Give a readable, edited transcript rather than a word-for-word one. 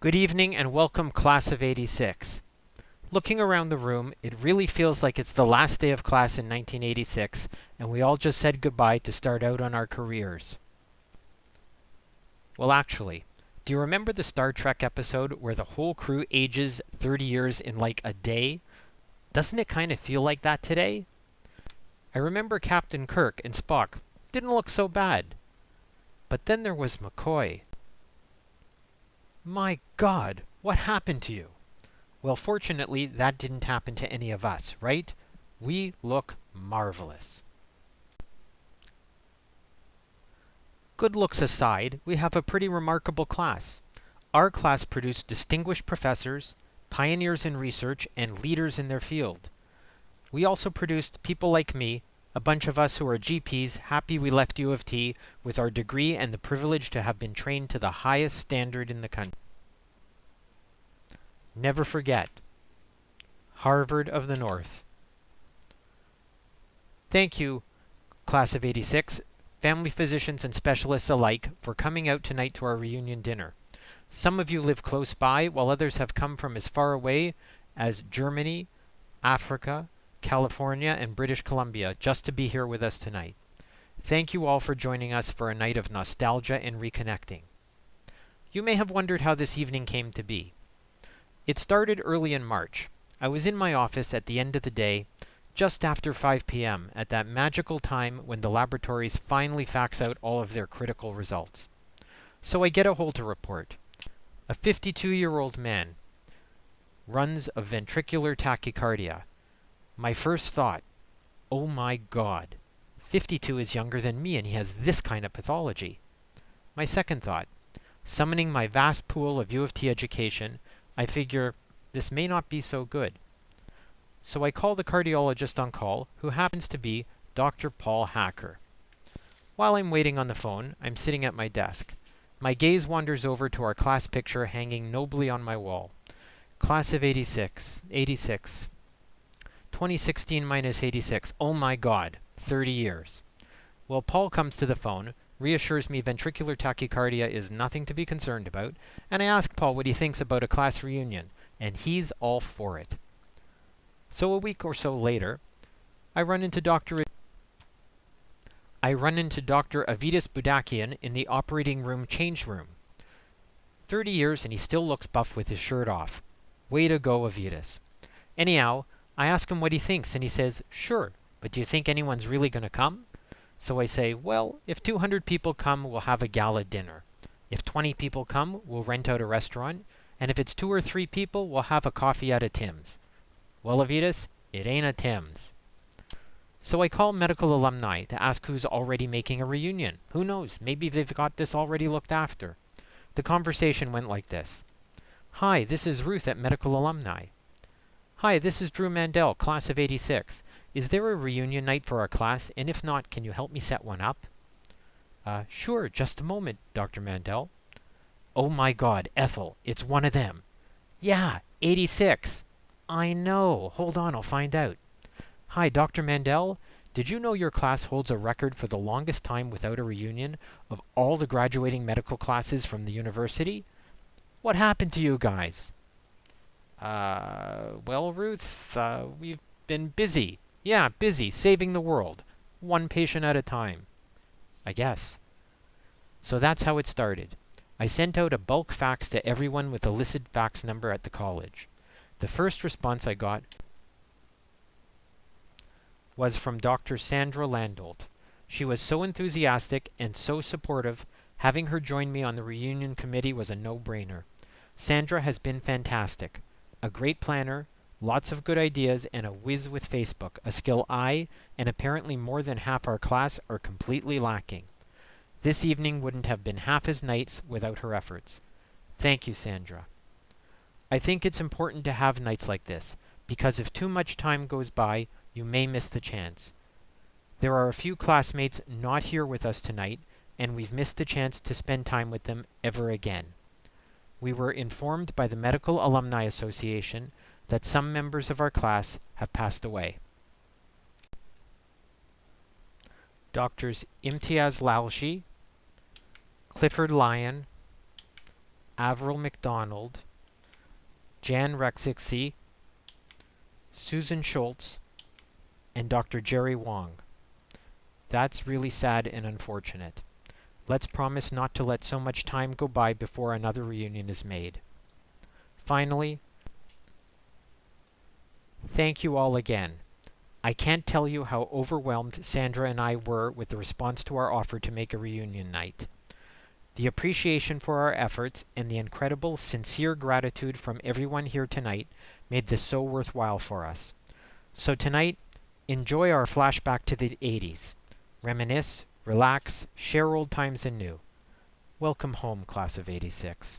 Good evening and welcome, class of '86. Looking around the room, it really feels like it's the last day of class in 1986, and we all just said goodbye to start out on our careers. Well, actually, do you remember the Star Trek episode where the whole crew ages 30 years in like a day? Doesn't it kind of feel like that today? I remember Captain Kirk and Spock didn't look so bad. But then there was McCoy. My God, what happened to you? Well, fortunately, that didn't happen to any of us, right? We look marvelous. Good looks aside, we have a pretty remarkable class. Our class produced distinguished professors, pioneers in research, and leaders in their field. We also produced people like me, a bunch of us who are GPs happy we left U of T with our degree and the privilege to have been trained to the highest standard in the country. Never forget, Harvard of the North. Thank you, class of '86, family physicians and specialists alike, for coming out tonight to our reunion dinner. Some of you live close by, while others have come from as far away as Germany, Africa, California, and British Columbia just to be here with us tonight. Thank you all for joining us for a night of nostalgia and reconnecting. You may have wondered how this evening came to be. It started early in March. I was in my office at the end of the day, just after 5 p.m., at that magical time when the laboratories finally fax out all of their critical results. So I get a Holter report. A 52-year-old man runs a ventricular tachycardia. My first thought, oh my God, 52 is younger than me and he has this kind of pathology. My second thought, summoning my vast pool of U of T education, I figure this may not be so good. So I call the cardiologist on call, who happens to be Dr. Paul Hacker. While I'm waiting on the phone, I'm sitting at my desk. My gaze wanders over to our class picture hanging nobly on my wall. Class of '86, 2016 minus 86. Oh my God, 30 years. Well, Paul comes to the phone, reassures me ventricular tachycardia is nothing to be concerned about, and I ask Paul what he thinks about a class reunion, and he's all for it. So a week or so later, I run into Dr. Avitas Budakian in the operating room change room. 30 years and he still looks buff with his shirt off. Way to go, Avitas. Anyhow, I ask him what he thinks, and he says, sure, but do you think anyone's really going to come? So I say, well, if 200 people come, we'll have a gala dinner. If 20 people come, we'll rent out a restaurant. And if it's 2 or 3 people, we'll have a coffee at a Tim's. Well, Avitas, it ain't a Tim's. So I call medical alumni to ask who's already making a reunion. Who knows? Maybe they've got this already looked after. The conversation went like this. Hi, this is Ruth at Medical Alumni. Hi, this is Drue Mandel, class of '86. Is there a reunion night for our class? And if not, can you help me set one up? Sure, just a moment, Dr. Mandel. Oh my God, Ethel, it's one of them. Yeah, 86. I know. Hold on, I'll find out. Hi, Dr. Mandel. Did you know your class holds a record for the longest time without a reunion of all the graduating medical classes from the university? What happened to you guys? Well, Ruth, we've been busy. Yeah, busy, saving the world. One patient at a time. I guess. So that's how it started. I sent out a bulk fax to everyone with a listed fax number at the college. The first response I got was from Dr. Sandra Landolt. She was so enthusiastic and so supportive, having her join me on the reunion committee was a no-brainer. Sandra has been fantastic. A great planner, lots of good ideas, and a whiz with Facebook, a skill I, and apparently more than half our class, are completely lacking. This evening wouldn't have been half as nice without her efforts. Thank you, Sandra. I think it's important to have nights like this, because if too much time goes by, you may miss the chance. There are a few classmates not here with us tonight, and we've missed the chance to spend time with them ever again. We were informed by the Medical Alumni Association that some members of our class have passed away. Doctors Imtiaz Lalshi, Clifford Lyon, Avril McDonald, Jan Rexixie, Susan Schultz, and Dr. Jerry Wong. That's really sad and unfortunate. Let's promise not to let so much time go by before another reunion is made. Finally, thank you all again. I can't tell you how overwhelmed Sandra and I were with the response to our offer to make a reunion night. The appreciation for our efforts and the incredible, sincere gratitude from everyone here tonight made this so worthwhile for us. So tonight, enjoy our flashback to the 80s. Reminisce, relax, share old times and new. Welcome home, class of '86.